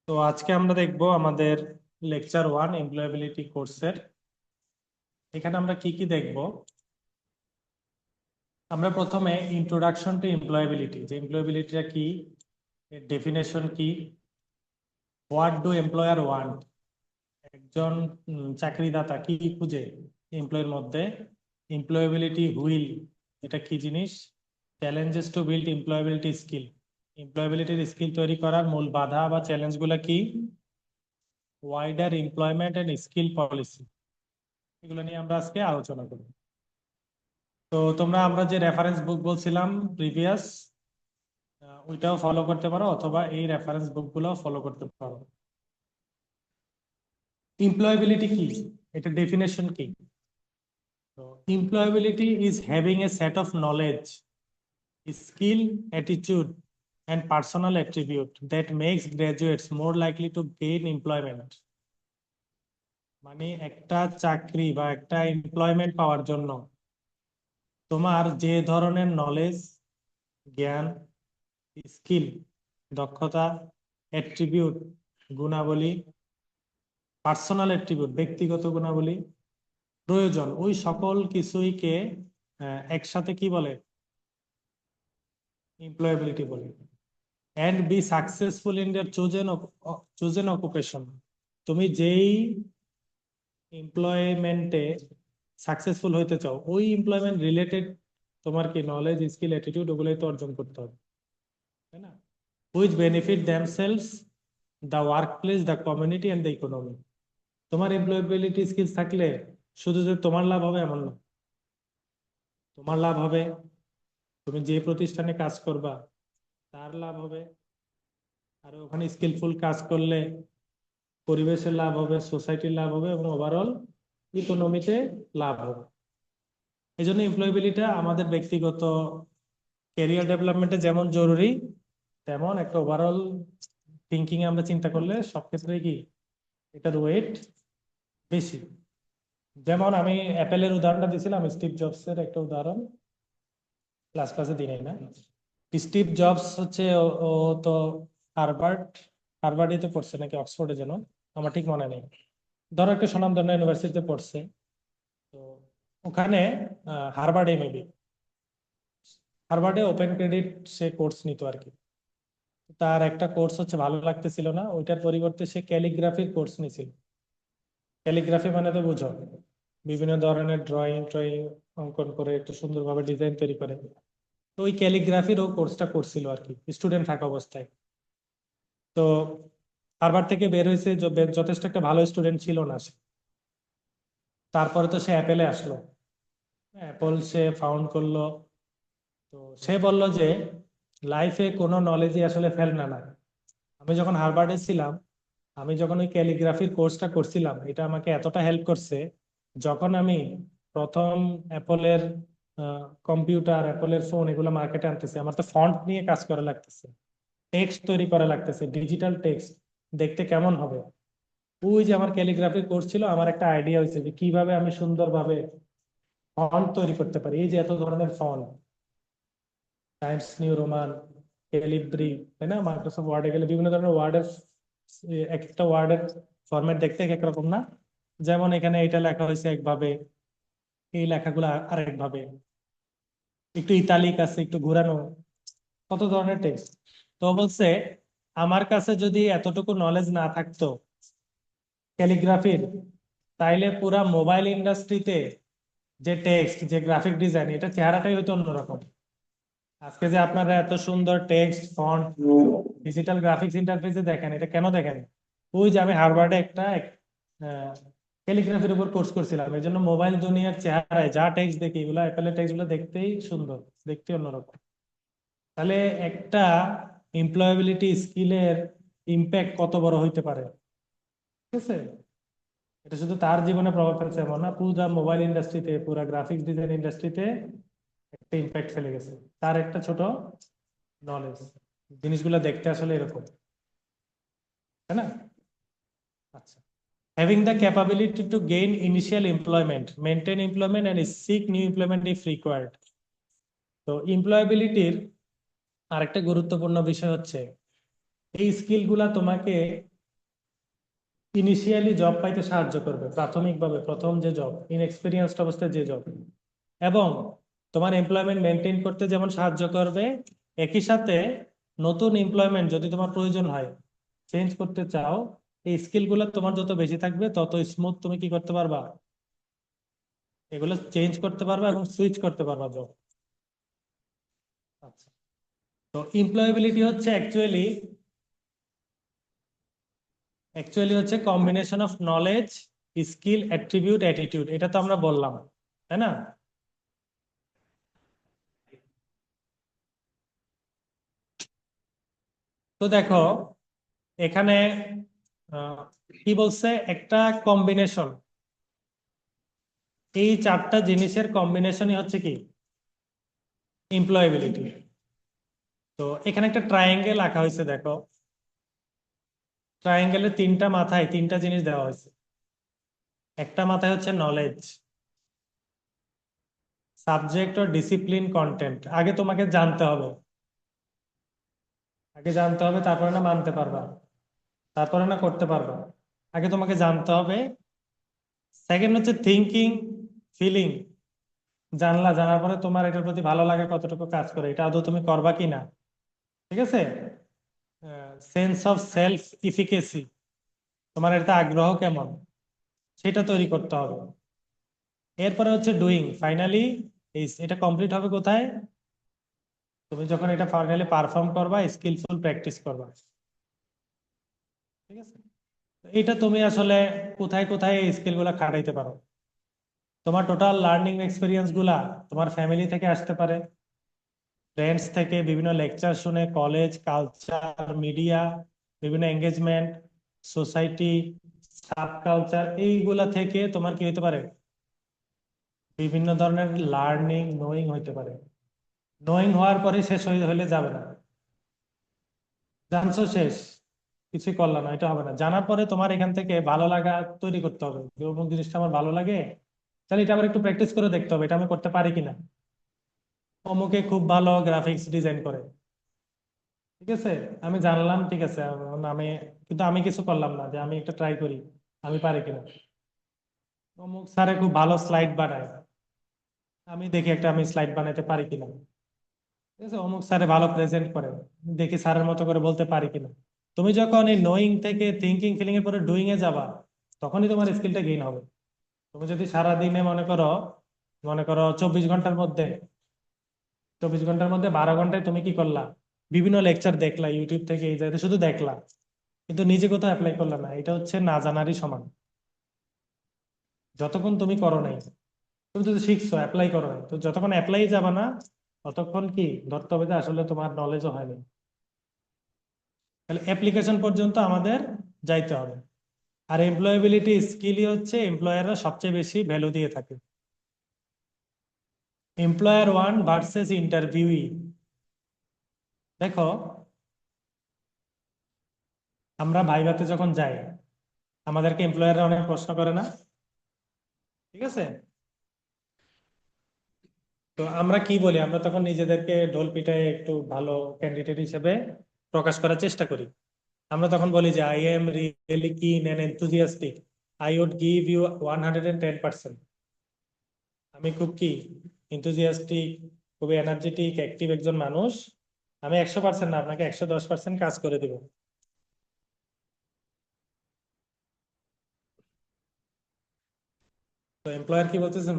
তো আজকে আমরা দেখবো আমাদের লেকচার 1 এমপ্লয়াবিলিটি কোর্সের। এখানে আমরা কি কি দেখবো? আমরা প্রথমে ইন্ট্রোডাকশন টু এমপ্লয়াবিলিটি, যে এমপ্লয়াবিলিটিটা কি, এর ডেফিনেশন কি, হোয়াট ডু এমপ্লয়ার ওয়ান্ট, একজন চাকরিদাতা কি খুঁজে এমপ্লয়ের মধ্যে, এমপ্লয়াবিলিটি হুইল এটা কি জিনিস, challenges to build employability skill, এমপ্লয়াবিলিটির স্কিল তৈরি করার মূল বাধা বা চ্যালেঞ্জ গুলা কি, wider employment and skill policy, এগুলো নিয়ে আমরা আজকে আলোচনা করব। তো তোমরা আমরা যে রেফারেন্স বুক বলছিলাম প্রিভিয়াস, ওইটাও ফলো করতে পারো অথবা এই রেফারেন্স বুক গুলো ফলো করতে পারো। এমপ্লয়াবিলিটি কি, এটা ডেফিনেশন কি? তো employability is having a set of knowledge, skill, attitude and personal attribute that makes graduates more likely to gain employment। মানে একটা চাকরি বা একটা এমপ্লয়মেন্ট পাওয়ার জন্য তোমার যে ধরনের নলেজ, জ্ঞান, স্কিল, দক্ষতা, অ্যাট্রিবিউট, গুণাবলী, পার্সোনাল অ্যাট্রিবিউট, ব্যক্তিগত গুণাবলী প্রয়োজন, ওই সকল কিছুইকে একসাথে কি বলে, এমপ্লয়াবিলিটি বলে। And be successful in your chosen occupation, তুমি যেই এমপ্লয়মেন্টে সাকসেসফুল হইতে চাও ওই এমপ্লয়মেন্ট রিলেটেড তোমার কি নলেজ, স্কিল, অ্যাটিটিউড ওগুলোই তো অর্জন করতে হবে, তাই না? Which benefit themselves, the work place, the community and the economy. তোমার এমপ্লয়াবিলিটি স্কিলস থাকলে শুধু যে তোমার লাভ হবে এমন না, তোমার লাভ হবে, তুমি যে প্রতিষ্ঠানে কাজ করবা তার লাভ হবে, আর ওখানে স্কিলফুল কাজ করলে পরিবেশের লাভ হবে, সোসাইটির লাভ হবে এবং ওভারঅল ইকোনমিতে লাভ হবে। এই জন্য এমপ্লয়াবিলিটি আমাদের ব্যক্তিগত ক্যারিয়ার ডেভেলপমেন্টে যেমন জরুরি, তেমন একটা ওভারঅল থিঙ্কিং এ আমরা চিন্তা করলে সব ক্ষেত্রে কি এটার ওয়েট বেশি। যেমন আমি অ্যাপেলের উদাহরণটা দিয়েছিলাম, স্টিভ জবস এর একটা উদাহরণ ক্লাসে দিই না। স্টিভ জবস হচ্ছে ও তো হার্ভার্ড, হার্ভার্ডে তো পড়ছে নাকি অক্সফোর্ডে যেন, আমার ঠিক মনে নেই। ধরো একটা স্বনামধন্য ইউনিভার্সিটিতে পড়ছে, তো ওখানে হার্ভার্ডে মেবি, হার্ভার্ডে ওপেন ক্রেডিট সে কোর্স নিত আর কি। তার একটা কোর্স হচ্ছে ভালো লাগতেছিল না, ওইটার পরিবর্তে সে ক্যালিগ্রাফির কোর্স নিছিল। ক্যালিগ্রাফি মানে তো বুঝো, বিভিন্ন ধরনের ড্রয়িং ট্রয়িং অঙ্কন করে একটু সুন্দরভাবে ডিজাইন তৈরি করে। তো ওই ক্যালিগ্রাফির ও কোর্সটা করছিল আর কি স্টুডেন্ট থাকা অবস্থায়। তো হার্ভার্ড থেকে বের হয়েছে, যথেষ্ট একটা ভালো স্টুডেন্ট ছিল না সে। তারপরে তো সে অ্যাপেলে আসলো, অ্যাপল সে ফাউন্ড করলো। তো সে বলল যে লাইফে কোনো নলেজই আসলে ফেল না না। আমি যখন হার্ভার্ডে ছিলাম, আমি যখন ওই ক্যালিগ্রাফির কোর্সটা করছিলাম, এটা আমাকে এতটা হেল্প করছে, যখন আমি প্রথম অ্যাপলের কম্পিউটার, অ্যাপলের ফোন এগুলো মার্কেটে আনতেছি, আমার তো ফন্ট নিয়ে কাজ করা লাগতেছে, টেক্সট তৈরি করা লাগতেছে, ডিজিটাল টেক্সট দেখতে কেমন হবে। ওই যে আমার ক্যালিগ্রাফি কোর্স ছিল, আমার একটা আইডিয়া হয়েছে যে কিভাবে আমি সুন্দরভাবে ফন্ট তৈরি করতে পারি। এই যে এত ধরনের font, Times new Roman, Calibri, তাই না? মাইক্রোসফট ওয়ার্ডে গেলে বিভিন্ন ধরনের ওয়ার্ডের, এক একটা ওয়ার্ডের ফরম্যাট দেখতে এক এক রকম না? যেমন এখানে এটা লেখা হয়েছে একভাবে, এই লেখাগুলো আরেক ভাবে, একটু ইতালিক আছে, একটু ঘোরানো, কত ধরনের টেক্সট। তো বলছে আমার কাছে যদি এতটুকু নলেজ না থাকতো ক্যালিগ্রাফির, তাইলে পুরা মোবাইল ইন্ডাস্ট্রিতে যে টেক্সট, যে গ্রাফিক ডিজাইন, এটা চেহারাটাই হয়তো অন্যরকম। আজকে যে আপনারা এত সুন্দর টেক্সট, ফন্ট, ডিজিটাল গ্রাফিক্স ইন্টারফেসে দেখেন, এটা কেন দেখেন? ওই যে আমি হার্ভার্ডে একটা ক্যালিগ্রাফির উপর কোর্স করছিলাম, এই জন্য মোবাইল দুনিয়ার চেহারায় যা টেক্সট দেখি, এগুলো অ্যাপেলের টেক্সট গুলো দেখতেই সুন্দর, দেখতে অন্যরকম। তাহলে একটা এমপ্লয়াবিলিটি স্কিলের ইম্প্যাক্ট কত বড় হইতে পারে, ঠিক আছে? এটা শুধু তার জীবনে প্রভাব ফেলছে এমন না, পুরো মোবাইল ইন্ডাস্ট্রিতে, পুরো গ্রাফিক্স ডিজাইন ইন্ডাস্ট্রিতে একটা ইম্প্যাক্ট ফেলে গেছে তার একটা ছোট নলেজ। জিনিসগুলো দেখতে আসলে এরকম, তাই না? আচ্ছা, having the capability to gain initial employment, maintain employment and seek new employment if required। তো এমপ্লয়াবিলিটির আরেকটা গুরুত্বপূর্ণ বিষয় হচ্ছে এই স্কিল গুলা তোমাকে ইনিশিয়ালি জব পাইতে সাহায্য করবে, প্রাথমিকভাবে প্রথম যে জব, ইনএক্সপিরিয়েন্সড অবস্থায় যে জব, এবং তোমার এমপ্লয়মেন্ট মেনটেন করতে যেমন সাহায্য করবে, একই সাথে নতুন এমপ্লয়মেন্ট যদি তোমার প্রয়োজন হয়, চেঞ্জ করতে চাও, এই স্কিলগুলো তোমার যত বেশি থাকবে তত স্মুথ তুমি কি করতে পারবা, এগুলো চেঞ্জ করতে পারবা এবং সুইচ করতে পারবা জব। আচ্ছা, তো এমপ্লয়াবিলিটি হচ্ছে অ্যাকচুয়ালি হচ্ছে combination of knowledge, skill, attribute, attitude, এটা তো আমরা বললাম, তাই না? তো দেখো এখানে আহ, কি বলছে, একটা কম্বিনেশন, এই চারটা জিনিসের কম্বিনেশনই হচ্ছে কি এমপ্লয়াবিলিটি। তো এখানে একটা ট্রায়াঙ্গেল আঁকা হয়েছে, দেখো ট্রায়াঙ্গেলের তিনটা মাথায় তিনটা জিনিস দেওয়া হয়েছে। একটা মাথায় হচ্ছে নলেজ, সাবজেক্ট ও ডিসিপ্লিন, কন্টেন্ট। আগে তোমাকে জানতে হবে, আগে জানতে হবে, তারপরে না মানতে পারবা, তারপরে না করতে পারবা। আগে তোমাকে জানতে হবে। সেকেন্ড হচ্ছে থিঙ্কিং, ফিলিং, জানলা, জানার পরে তোমার এটার প্রতি ভালো লাগে কতটুকু কাজ করে, এটা আদৌ তুমি করবা কি না, ঠিক আছে? সেন্স অফ সেলফ ইফিকেসি, তোমার এটা আগ্রহ কেমন, সেটা তৈরি করতে হবে। এরপরে হচ্ছে ডুইং, ফাইনালি এটা কমপ্লিট হবে কোথায়, তুমি যখন এটা ফাইনালি পারফর্ম করবা, স্কিলফুল প্র্যাকটিস করবা, ঠিক আছে? তো এটা তুমি আসলে কোথায় কোথায় এই স্কিল গুলা খাটাইতে পারো, তোমার টোটাল লার্নিং এক্সপিরিয়েন্স গুলা তোমার ফ্যামিলি থেকে আসতে পারে, ফ্রেন্ডস থেকে, বিভিন্ন লেকচার শুনে, কলেজ কালচার, মিডিয়া, বিভিন্ন এঙ্গেজমেন্ট, সোসাইটি, সাব কালচার, এইগুলা থেকে তোমার কি হতে পারে, বিভিন্ন ধরনের লার্নিং নোয়িং হইতে পারে। নোয়িং হওয়ার পরে শেষ হলে যাবে না, জানছো শেষ, কিছুই করলাম না, এটা হবে না। জানার পরে তোমার এখান থেকে ভালো লাগা তৈরি করতে হবে, যে অমুক জিনিসটা আমার ভালো লাগে, তাহলে এটা আবার একটু প্র্যাকটিস করে দেখতে হবে, এটা আমি করতে পারি কিনা। অমুকে খুব ভালো গ্রাফিক্স ডিজাইন করে, ঠিক আছে, আমি জানলাম, ঠিক আছে, আমি, কিন্তু আমি কিছু করলাম না যে আমি একটা ট্রাই করি আমি পারি কিনা। অমুক স্যারে খুব ভালো স্লাইড বানায়, আমি দেখি একটা আমি স্লাইড বানাইতে পারি কিনা, ঠিক আছে, অমুক স্যারে ভালো প্রেজেন্ট করে, দেখি স্যারের মতো করে বলতে পারি কিনা। তুমি যখন এই নোয়িং থেকে থিঙ্কিং ফিলিং এর পরে ডুইং এ যাবা, তখনই তোমার স্কিলটা গেইন হবে। তুমি যদি সারা দিনে মনে করো 24 ঘন্টার মধ্যে, 12 ঘন্টায় তুমি কি করলা, বিভিন্ন লেকচার দেখলা ইউটিউব থেকে, এই জায়গায় শুধু দেখলা, কিন্তু নিজে কোথাও অ্যাপ্লাই করলা না, এটা হচ্ছে না জানারই সমান। যতক্ষণ তুমি করো নাই, তুমি যদি শিখছো অ্যাপ্লাই করো নাই, তো যতক্ষণ অ্যাপ্লাই যাবা না, ততক্ষণ কি ধরতে হবে যে আসলে তোমার নলেজও হয়নি। তাহলে অ্যাপ্লিকেশন পর্যন্ত আমাদের যাইতে হবে। আর এমপ্লয়াবিলিটি স্কিলই হচ্ছে এমপ্লয়াররা সবচেয়ে বেশি ভ্যালু দিয়ে থাকে। এমপ্লয়ার ওয়ান ভার্সেস ইন্টারভিউই, দেখো আমরা ভাইভাতে যখন যাই, আমাদেরকে এমপ্লয়াররা অনেক প্রশ্ন করে না, ঠিক আছে? তো আমরা কি বলি, আমরা তখন নিজেদেরকে ঢোল পিটায় একটু ভালো ক্যান্ডিডেট হিসেবে প্রকাশ করার চেষ্টা করি। আমরা তখন বলি যে I am really keen and enthusiastic, I would give you 110%। আমি খুব কি এনথুজিয়াস্টিক, খুবই এনার্জেটিক অ্যাক্টিভ একজন মানুষ, আমি 100% না, আপনাকে 110% কাজ করে দিব। তো এমপ্লয়ার কি বলতেছেন,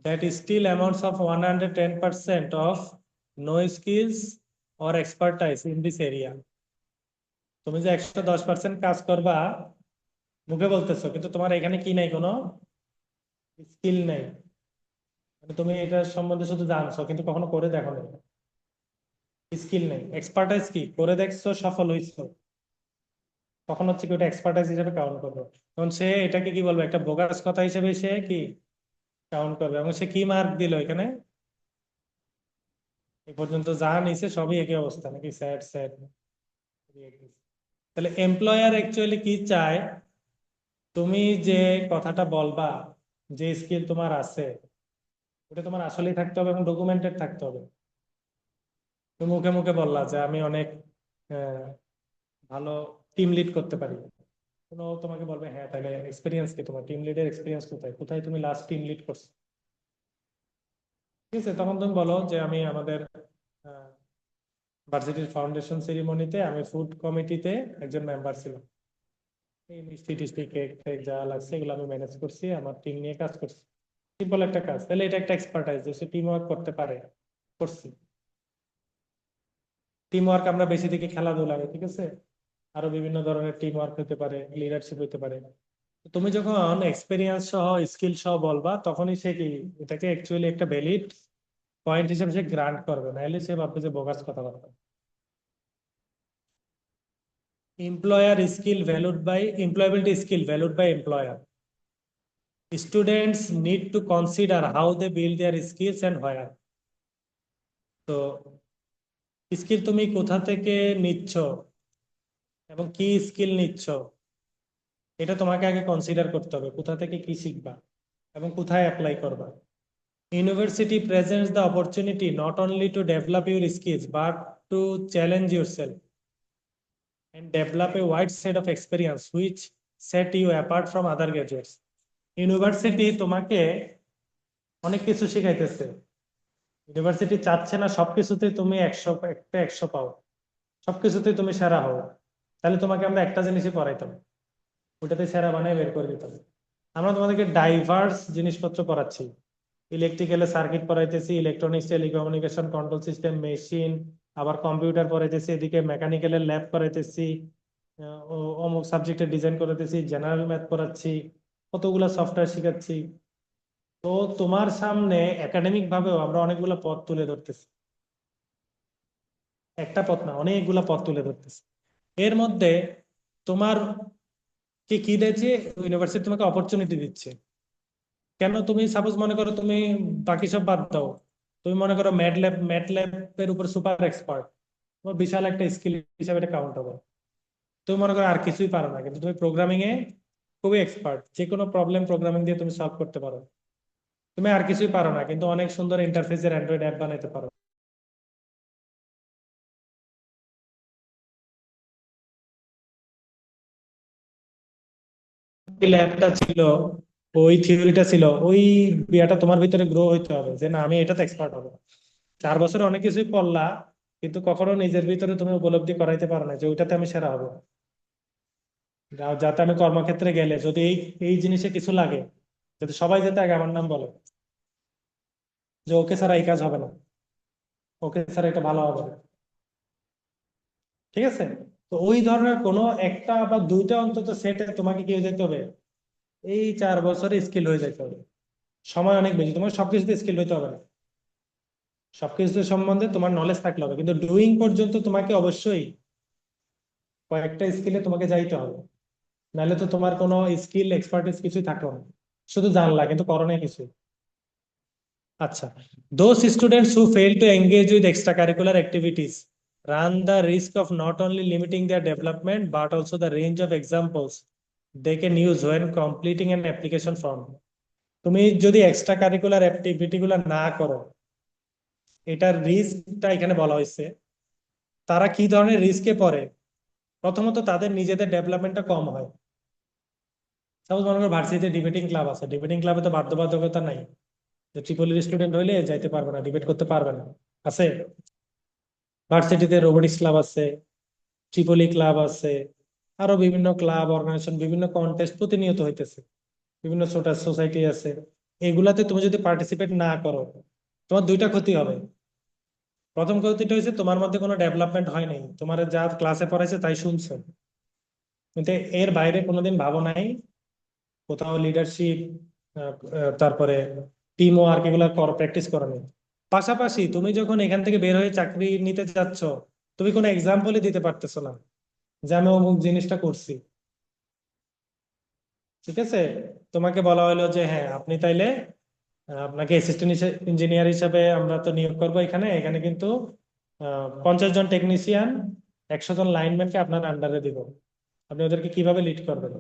that still amounts of 110% of no skills or expertise in this area. তুমি যে 110% কাজ করবা মুখে বলতেছো, কিন্তু তোমার এখানে কি নাই, কোনো স্কিল নাই, মানে তুমি এটা সম্বন্ধে শুধু জানছো কিন্তু কখনো করে দেখো না, স্কিল নেই। এক্সপার্টাইজ কি করে দেখছো, সফল হইছো, তখন হচ্ছে কি ওটা এক্সপার্টাইজ হিসেবে কাউন্ট করবে। তখন সে এটাকে কি বলবে, একটা বোগাস কথা হিসেবে সে কি কাউন্ট করবে, এবং সে কি মার্ক দিল এখানে, এ পর্যন্ত যা নিছে সবই একই অবস্থা, নাকি স্যাড স্যাড। তাহলে এমপ্লয়ার অ্যাকচুয়ালি কি চায়, তুমি যে কথাটা বলবা, যে স্কিল তোমার আছে, ওটা তোমার আসলেই থাকতে হবে এবং ডকুমেন্টেড থাকতে হবে। তুমি মুখে মুখে বললা যে আমি অনেক আহ, ভালো টিম লিড করতে পারি, কোনো তোমাকে বলবে হ্যাঁ তাহলে এক্সপিরিয়েন্স কি, তোমার টিম লিডের এক্সপিরিয়েন্স কোথায়, কোথায় তুমি লাস্ট টিম লিড করছো, ঠিক আছে? তখন তুমি বলো যে আমি আমাদের ভার্সিটির ফাউন্ডেশন সেরিমনিতে আমি ফুড কমিটিতে একজন মেম্বার ছিলাম, এই মিষ্টি টিষ্টি কেক টেক যা লাগছে এগুলো আমি ম্যানেজ করছি, আমার টিম নিয়ে কাজ করছি। সিম্পল একটা কাজ, তাহলে এটা একটা এক্সপার্টাইজ যে সে টিম ওয়ার্ক করতে পারে, করছি। টিম ওয়ার্ক আমরা বেশি দেখি খেলাধুলায়, ঠিক আছে? আরো বিভিন্ন ধরনের টিম ওয়ার্ক হতে পারে, লিডারশিপ হতে পারে। তো তুমি যখন এক্সপেরিয়েন্স সহ স্কিল সহ বলবা তখনই সে কি এটাকে অ্যাকচুয়ালি একটা ভ্যালিড পয়েন্ট হিসেবে সে গ্রান্ট করবে, নাহলে সে ভাববে যে বোগাস কথাবার্তা। Employability skill valued by employer, students need to consider how they build their skills and where. তো স্কিল তুমি কোথা থেকে নিচ্ছ এবং কি স্কিল নিচ্ছ, এটা তোমাকে আগে কনসিডার করতে হবে, কোথা থেকে কি শিখবা এবং কোথায় অ্যাপ্লাই করবা। University presents the opportunity not only to develop your skills but two challenge yourself and develop a wide set of experience which set you apart from other graduates. University তোমাকে অনেক কিছু শিখাইতেছে, ইউনিভার্সিটি চাচ্ছে না সবকিছুতে তুমি একশো পাও, সবকিছুতে তুমি সেরা হও। তাহলে তোমাকে আমরা একটা জিনিসই পড়াইতাম, ওটাতে সেরা বানায় বের করে দিতাম। আমরা তোমাদেরকে ডাইভার্স জিনিসপত্র পড়াচ্ছি, ইলেকট্রিক্যালে সার্কিট পড়াইতেছি, electronics telecommunication control system machine, আবার কম্পিউটার পড়াইতেছি, এদিকে মেকানিক্যালের ল্যাব করাইতেছি, অমুক সাবজেক্টে ডিজাইন করাইতেছি, জেনারেল ম্যাথ পড়াচ্ছি, কতগুলো সফটওয়্যার শিখাচ্ছি। তো তোমার সামনে একাডেমিক ভাবেও আমরা অনেকগুলো পথ তুলে ধরতেছি, একটা পথ না অনেকগুলা পথ তুলে ধরতেছি। এর মধ্যে তোমার কি কি দিয়েছে, ইউনিভার্সিটি তোমাকে অপরচুনিটি দিচ্ছে। কেন, তুমি সাপোজ মনে করো তুমি বাকি সব বাদ দাও, তুমি মনে করো ম্যাটল্যাবের উপর সুপার এক্সপার্ট, তোমার বিশাল একটা স্কিল হিসাবে এটা কাউন্ট হবে। তুমি মনে করো আর কিছুই পারো না, কিন্তু তুমি প্রোগ্রামিং এ খুবই এক্সপার্ট, যে কোনো প্রবলেম প্রোগ্রামিং দিয়ে তুমি সলভ করতে পারো। তুমি আর কিছুই পারো না, কিন্তু অনেক সুন্দর ইন্টারফেসের অ্যান্ড্রয়েড অ্যাপ বানাইতে পারো। ল্যাবটা ছিল, ওই থিওরিটা ছিল, ওই বিয়াটা তোমার ভিতরে গ্রো হইতে হবে যে না আমি এটাতে এক্সপার্ট হবো। 4 বছরে অনেক কিছুই পড়লা, কিন্তু কখনো নিজের ভিতরে তুমি উপলব্ধি করাইতে পারো না যে ওইটাতে আমি সেরা হবো। যাতে আমি কর্মক্ষেত্রে গেলে যদি এই এই জিনিসে কিছু লাগে, যদি সবাই যাতে আগে আমার নাম বলে যে ওকে ছাড়া এই কাজ হবে না, ওকে ছাড়া এটা ভালো হবে না, ঠিক আছে? তো ওই ধরনের কোনো একটা বা দুইটা অন্তত সেটে তোমাকে কি হয়ে যেতে হবে, এই 4 বছরে স্কিল হয়ে যেতে হবে। সময় অনেক বেশি, তোমার সবকিছুতে স্কিল হইতে হবে না, সবকিছু সম্বন্ধে তোমার নলেজ থাকলে হবে, কিন্তু ডুইং পর্যন্ত তোমাকে অবশ্যই কয়েকটা স্কিলে তোমাকে যাইতে হবে, নাহলে তো তোমার কোনো স্কিল এক্সপার্টিস কিছুই থাকলো না, শুধু জানলা কিন্তু করো নাই কিছু। আচ্ছা, those students who fail to engage with extra curricular activities run the risk of not only limiting their development but also the range of examples they can use when completing an application form. তুমি যদি extra curricular activity গুলো না করো, এটার রিস্কটা এখানে বলা হয়েছে। তারা কি ধরনের রিস্কে পড়ে, প্রথমত তাদের নিজেদের ডেভেলপমেন্টটা কম হয়। সাপোজ মনে করো ভার্সিটিতে ডিবেটিং ক্লাব আছে, ডিবেটিং ক্লাবে তো বাধ্যবাধকতা নাই যে ট্রিপলির স্টুডেন্ট হইলে যাইতে পারবে না, ডিবেট করতে পারবে না, আছে? ভার্সিটিতে রোবোটিক্স ক্লাব আছে, ট্রিপলি ক্লাব আছে, আরো বিভিন্ন ক্লাব অর্গানাইজেশন, বিভিন্ন কন্টেস্ট প্রতিনিয়ত হইতেছে, বিভিন্ন ছোট সোসাইটি আছে। এগুলাতে তুমি যদি পার্টিসিপেট না করো, তোমার দুইটা ক্ষতি হবে। প্রথম ক্ষতিটা হচ্ছে তোমার মধ্যে কোনো ডেভেলপমেন্ট হয় নাই, তোমার যা ক্লাসে পড়াইছে তাই শুনছো, কিন্তু এর বাইরে কোনোদিন ভাবো নাই, কোথাও লিডারশিপ, তারপরে টিম ওয়ার্ক এগুলা প্র্যাকটিস করা নেই। পাশাপাশি তুমি যখন এখান থেকে বের হয়ে চাকরি নিতে যাচ্ছ, তুমি কোনো এক্সাম্পলই দিতে পারতেছো না যে আমি অমুক জিনিসটা করছি, ঠিক আছে? তোমাকে বলা হলো যে হ্যাঁ আপনি তাইলে আপনাকে অ্যাসিস্ট্যান্ট ইঞ্জিনিয়ার হিসাবে আমরা তো নিয়োগ করবো এখানে, এখানে কিন্তু 50 জন টেকনিশিয়ান, 100 জন লাইনম্যানকে আপনার আন্ডারে দিব, আপনি ওদেরকে কিভাবে লিড করবেন?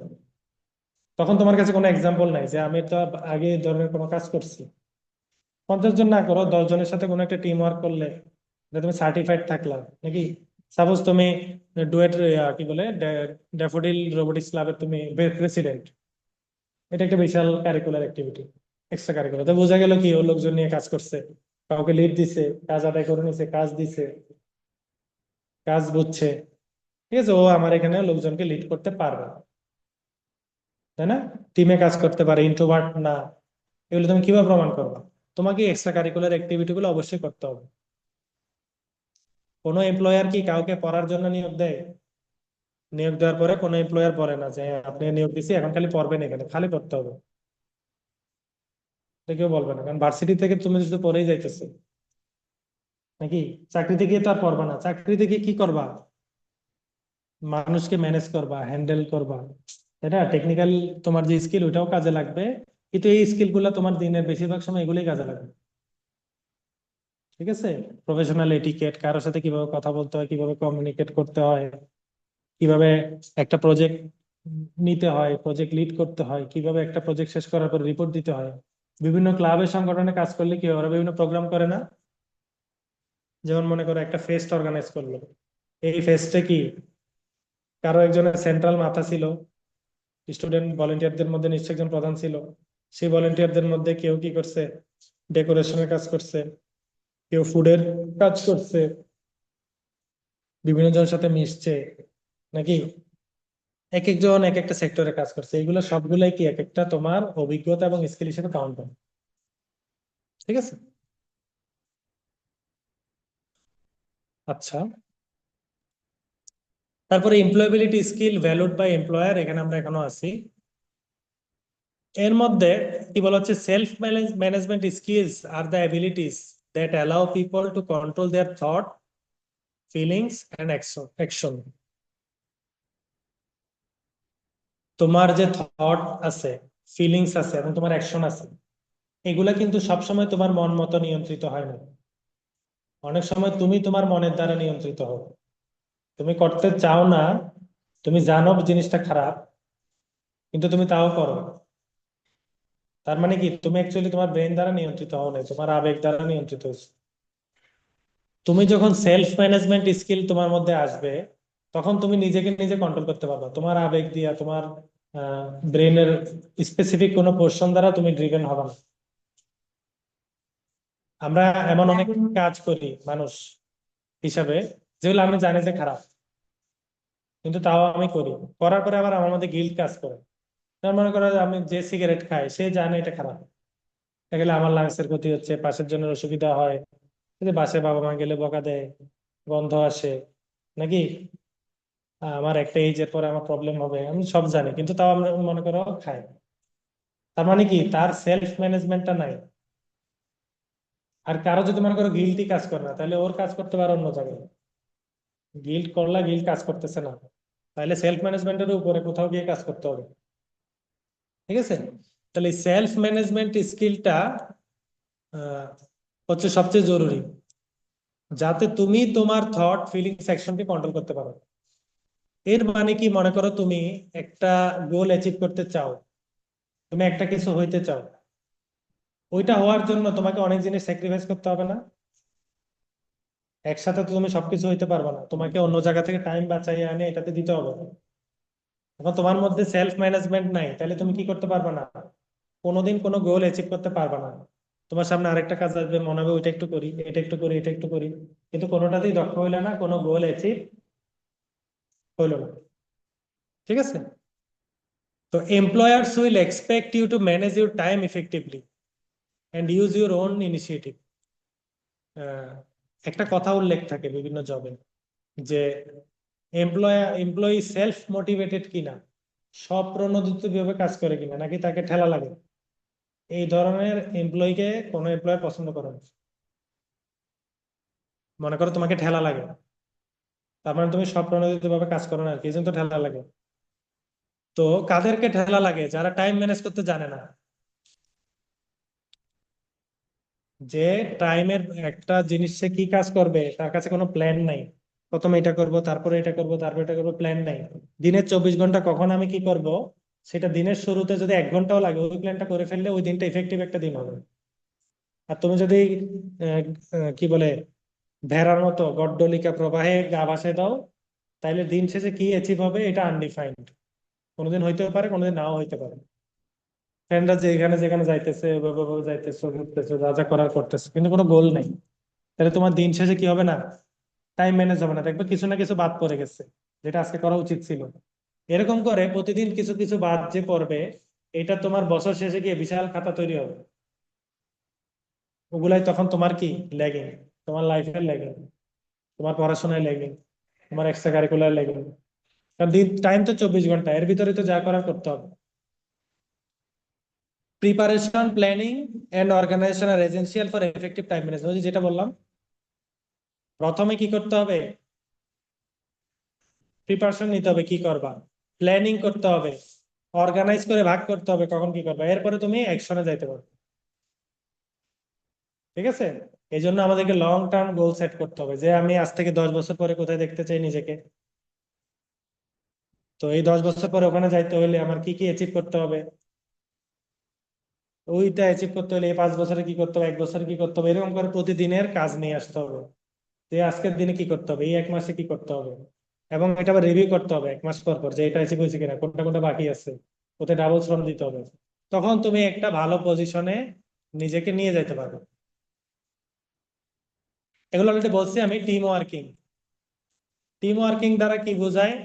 তখন তোমার কাছে কোনো এক্সাম্পল নাই যে আমি তো আগে এই ধরনের কোনো কাজ করছি। 50 জন না করো, 10 জনের সাথে কোনো একটা টিম ওয়ার্ক করলে এটা তুমি সার্টিফাইড থাকলা নাকি? সাপোজ তুমি ডুয়েট কি বলে ড্যাফোডিল রোবোটিক্স ক্লাবের তুমি প্রেসিডেন্ট, এটা একটা বিশাল কারিকুলার অ্যাক্টিভিটি, এক্সট্রা কারিকুলার। তো বোঝা গেল কি ও লোকজন নিয়ে কাজ করছে, কাউকে লিড দিছে, কাজ আদায় করে নিছে, কাজ দিছে, কাজ বুঝছে, ঠিক আছে, ও আমার এখানে লোকজনকে লিড করতে পারবে, তাই না? টিমে কাজ করতে পারে, ইন্ট্রোভার্ট না, এগুলো তুমি কিভাবে প্রমাণ করবে? তোমাকে এক্সট্রা কারিকুলার অ্যাক্টিভিটি গুলো অবশ্যই করতে হবে। কোনো এমপ্লয়ার কি কাউকে পড়ার জন্য নিয়োগ দেয়? নিয়োগ দেওয়ার পরে কোনো এমপ্লয়ার বলে না যে "হ্যাঁ, আপনি নিয়োগ দিচ্ছি, এখন খালি পড়বেন, এখানে খালি পড়তে হবে"। এটা কেউ বলবে না, কারণ ভার্সিটি থেকে তুমি শুধু পড়েই যাইতেছো নাকি? চাকরিতে গিয়ে তো আর পড়বা না, চাকরিতে গিয়ে কি করবা? মানুষকে ম্যানেজ করবা, হ্যান্ডেল করবা, তাই না? টেকনিক্যাল তোমার যে স্কিল ওইটাও কাজে লাগবে, কিন্তু এই স্কিল গুলা তোমার দিনের বেশিরভাগ সময় এগুলোই কাজে লাগবে, ঠিক আছে? প্রফেশনাল এটিকেট, কারোর সাথে কিভাবে কথা বলতে হয়, কিভাবে কমিউনিকেট করতে হয়, কিভাবে একটা প্রজেক্ট নিতে হয়, প্রজেক্ট লিড করতে হয়, কিভাবে একটা প্রজেক্ট শেষ করার পর রিপোর্ট দিতে হয়। বিভিন্ন ক্লাবের সংগঠনে কাজ করলে কি হয়, ওরা বিভিন্ন প্রোগ্রাম করে না? যেমন মনে করো একটা ফেস্ট অর্গানাইজ করলো, এই ফেস্টে কি কারো একজনের সেন্ট্রাল মাথা ছিল, স্টুডেন্ট ভলেন্টিয়ারদের মধ্যে নিশ্চয় একজন প্রধান ছিল, সেই ভলেন্টিয়ারদের মধ্যে কেউ কি করছে, ডেকোরেশনের কাজ করছে, কেউ ফুডের কাজ করছে, বিভিন্ন জনের সাথে মিশছে, নাকি? এক একজন এক একটা সেক্টরে কাজ করছে, এগুলো সবগুলাই কি এক একটা তোমার অভিজ্ঞতা এবং স্কিল হিসেবে কাউন্ট হবে, ঠিক আছে? আচ্ছা, তারপরে employability skill valued by employer, এখানে আমরা এখনো আছি। এর মধ্যে কি বলা হচ্ছে, সেলফ ম্যানেজমেন্ট স্কিলস আর the abilities that allow people to control their thought, feelings and action. তোমার যে থট আছে, ফিলিংস আছে এবং তোমার অ্যাকশন আছে, এগুলা কিন্তু সবসময় তোমার মন মতো নিয়ন্ত্রিত হয় না। অনেক সময় তুমি তোমার মনের দ্বারা নিয়ন্ত্রিত হও, তুমি করতে চাও না, তুমি জানো জিনিসটা খারাপ, কিন্তু তুমি তাও করো। তার মানে কি তুমি অ্যাকচুয়ালি তোমার ব্রেন দ্বারা নিয়ন্ত্রিত হও না, তোমার আবেগ দ্বারা নিয়ন্ত্রিত হচ্ছে। তুমি যখন সেলফ ম্যানেজমেন্ট স্কিল তোমার মধ্যে আসবে, তখন তুমি নিজেকে নিজে কন্ট্রোল করতে পারবে, তোমার আবেগ দিয়া, তোমার ব্রেনের স্পেসিফিক কোনো পোর্শন দ্বারা তুমি ড্রিভেন হবে না। আমরা এমন অনেক কাজ করি মানুষ হিসাবে, যেগুলো আমি জানি যে খারাপ, কিন্তু তাও আমি করি, করার পরে আবার আমার মধ্যে গিল্ট কাজ করে। তার মনে করো যে আমি যে সিগারেট খাই, সে জানে এটা খারাপ, গেলে আমার লাংসের ক্ষতি হচ্ছে, পাশের জনের অসুবিধা হয়, এই যে বাসে বাবা মা গেলে বকা দেয়, গন্ধ আসে, নাকি? আমার একটা এইজের পরে আমার প্রবলেম হবে, আমি সব জানি, কিন্তু তাও আমরা মনে করো খাই। তার মানে কি তার সেলফ ম্যানেজমেন্টটা নাই। আর কারো যদি মনে করো গিল্টি কাজ করে না, তাহলে ওর কাজ করতে পারে অন্য জায়গায়। গিল্ট করলে গিল্ট কাজ করতেছে না, তাহলে সেলফ ম্যানেজমেন্টের উপরে কোথাও গিয়ে কাজ করতে হবে, ঠিক আছে? তাহলে সেলফ ম্যানেজমেন্ট স্কিলটা হচ্ছে সবচেয়ে জরুরি, যাতে তুমি তোমার থট ফিলিংস অ্যাকশনকে কন্ট্রোল করতে পারো। এর মানে কি, মনে করো তুমি একটা গোল অ্যাচিভ করতে চাও, তুমি একটা কিছু হইতে চাও, ওইটা হওয়ার জন্য তোমাকে অনেক জিনিস স্যাক্রিফাইস করতে হবে না? একসাথে তো তুমি সবকিছু হইতে পারবে না, তোমাকে অন্য জায়গা থেকে টাইম বাঁচাইয়ে আনে এটাতে দিতে হবে। এখন তোমার মধ্যে সেলফ ম্যানেজমেন্ট নাই, তাহলে তুমি কি করতে পারবে না? কোনোদিন কোনো গোল অ্যাচিভ করতে পারবে না। তোমার সামনে আরেকটা কাজ আসবে, মনে হবে ওইটা একটু করি, এটা একটু করি, এটা একটু করি, কিন্তু কোনোটাতেই দক্ষ হইলে না, কোনো গোল অ্যাচিভ হইলো না, ঠিক আছে? তো employers will expect you to manage your time effectively and use your own initiative. একটা কথা উল্লেখ থাকে বিভিন্ন জবে, যে এমপ্লয়ি সেলফ মোটিভেটেড কিনা, স্বপ্রণোদিত ভাবে কাজ করে কিনা, নাকি তাকে ঠেলা লাগে, এই ধরনের এমপ্লয়িকে কোনো এমপ্লয় পছন্দ করে না। মনে করো তোমাকে ঠেলা লাগে, তার মানে তুমি স্বপ্রণোদিত ভাবে কাজ করো না আর কি, এই জন্য তো ঠেলা লাগে। তো কাদেরকে ঠেলা লাগে? যারা টাইম ম্যানেজ করতে জানে না, যে টাইমের একটা জিনিস সে কি কাজ করবে তার কাছে কোনো প্ল্যান নাই। প্রথমে এটা করব, তারপরে এটা করব, তারপরে এটা করবো, প্ল্যান নাই। দিনের 24 ঘন্টা কখন আমি কি করব, সেটা দিনের শুরুতে যদি 1 ঘন্টাও লাগে, ওই প্ল্যানটা করে ফেললে ওই দিনটা ইফেক্টিভ একটা দিন হবে। আর তুমি যদি কি বলে ভেড়ার মতো গড্ডলিকা প্রবাহে গা ভাসে দাও, তাইলে দিন শেষে কি অ্যাচিভ হবে এটা আনডিফাইন্ড, কোনোদিন হইতে পারে কোনোদিন নাও হইতে পারে। ফ্রেন্ডরা যেখানে যেখানে যাইতেছে, যাইতেছে, ঘুরতেছে, যা যা করার করতেছে, কিন্তু কোনো গোল নেই। তাহলে তোমার দিন শেষে কি হবে না, টাইম ম্যানেজ হবে না, দেখবে কিছু না কিছু বাদ পড়ে গেছে যেটা আজকে করা উচিত ছিল। এরকম করে প্রতিদিন কিছু কিছু বাদ যে পড়বে, এটা তোমার বছর শেষে গিয়ে বিশাল খাতা তৈরি হবে। ওগুলাই তখন তোমার কি ল্যাগিং, তোমার লাইফের ল্যাগিং, তোমার পড়াশোনায় ল্যাগিং, তোমার এক্সট্রা কারিকুলার ল্যাগিং। কারণ দিন টাইম তো 24 ঘন্টা, এর ভিতরে তো যা করার করতে হবে। Preparation, planning and organisation are essential for effective time management, যেটা বললাম। প্রথমে কি করতে হবে, প্রিপারেশন নিতে হবে কি করবা, প্ল্যানিং করতে হবে, অর্গানাইজ করে ভাগ করতে হবে কখন কি করবা, এরপরে তুমি অ্যাকশনে যাইতে পারবে। ঠিক আছে? এই জন্য আমাদেরকে লং টার্ম গোল সেট করতে হবে, যে আমি আজ থেকে 10 বছর পরে কোথায় দেখতে চাই নিজেকে। তো এই 10 বছর পরে ওখানে যাইতে হলে আমার কি কি অ্যাচিভ করতে হবে, ওইটা অ্যাচিভ করতে হলে এই 5 বছরে কি করতে হবে, 1 বছরে কি করতে হবে, এরকম করে প্রতিদিনের কাজ নিয়ে আসতে হবে। যে আজকের দিনে কি করতে হবে, এই 1 মাসে কি করতে হবে, এবং এটা আবার রিভিউ করতে হবে 1 মাস পর পর, যে এটা অ্যাচিভ হয়েছে কিনা, কোনটা কোনটা বাকি আছে, কোথায় ডাবল শ্রম দিতে হবে। তখন তুমি একটা ভালো পজিশনে নিজেকে নিয়ে যেতে পারবে। এগুলো অলরেডি বলছি আমি, টিম ওয়ার্কিং। টিম ওয়ার্কিং দ্বারা কি বোঝায়,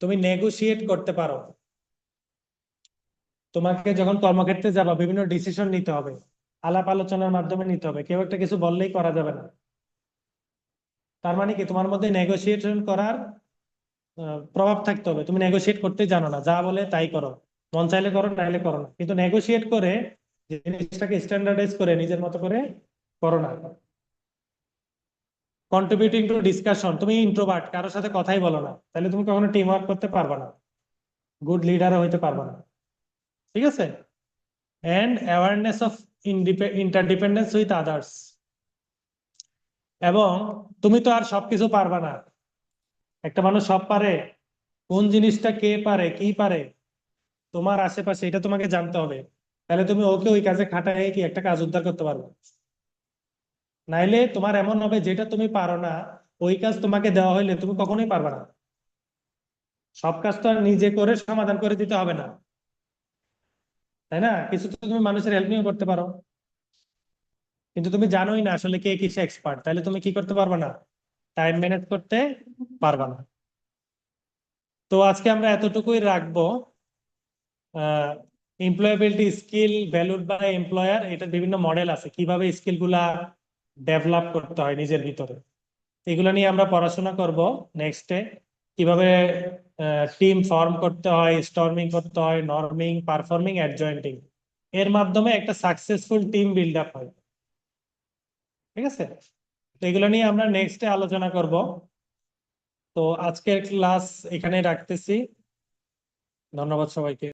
তুমি নেগোশিয়েট করতে পারো। তোমাকে যখন কর্মক্ষেত্রে যাবা, বিভিন্ন ডিসিশন নিতে হবে, আলাপ আলোচনার মাধ্যমে নিতে হবে, কেউ একটা কিছু বললেই করা যাবে না। তার মানে কি, তোমার মধ্যে নেগোসিয়েশন করার প্রভাব থাকতে হবে। তুমি নেগোশিয়েট করতে জানো না, যা বলে তাই করো, মন চাইলে করো নাইলে করো না, কিন্তু নেগোশিয়েট করে জিনিসটাকে স্ট্যান্ডার্ডাইজ করে নিজের মতো করে করো না। কন্ট্রিবিউটিং টু ডিসকাশন, তুমি ইন্ট্রোভার্ট, কারোর সাথে কথাই বলো না, তাহলে তুমি কখনো টিম ওয়ার্ক করতে পারবে না, গুড লিডারও হইতে পারবে না। ঠিক আছে? And awareness of interdependence with others. এবং তুমি তো আর সবকিছু পারবা না, একটা মানুষ সব পারে, কোন জিনিসটা কে পারে কি পারে তোমার আশেপাশে, এটা তোমাকে জানতে হবে। তাহলে তুমি ওকে ওই কাজে খাটায় কি একটা কাজ উদ্ধার করতে পারবে। নাইলে তোমার এমন হবে, যেটা তুমি পারো না ওই কাজ তোমাকে দেওয়া হইলে তুমি কখনোই পারবে না। সব কাজ তো আর নিজে করে সমাধান করে দিতে হবে না, তাই না? কিছু তো তুমি মানুষের হেল্প নিয়েও করতে পারো, কিন্তু তুমি জানোই না আসলে কে কিসে এক্সপার্ট, তাহলে তুমি কি করতে পারবে না, টাইম ম্যানেজ করতে পারবে না। তো আজকে আমরা এতটুকুই রাখবো। Employability skill valued by employer, এটা বিভিন্ন মডেল আছে, কিভাবে স্কিল গুলা ডেভেলপ করতে হয় নিজের ভিতরে, এগুলো নিয়ে আমরা পড়াশোনা করব নেক্সটে। কিভাবে টিম ফর্ম করতে হয়, স্টর্মিং করতে হয়, নর্মিং, পারফর্মিং, অ্যাডজয়েন্টিং, এর মাধ্যমে একটা সাকসেসফুল টিম বিল্ড আপ হয়। ঠিক আছে? তো এগুলো নিয়ে আমরা নেক্সটে আলোচনা করব। তো আজকের ক্লাস এখানে রাখতেছি। ধন্যবাদ সবাইকে।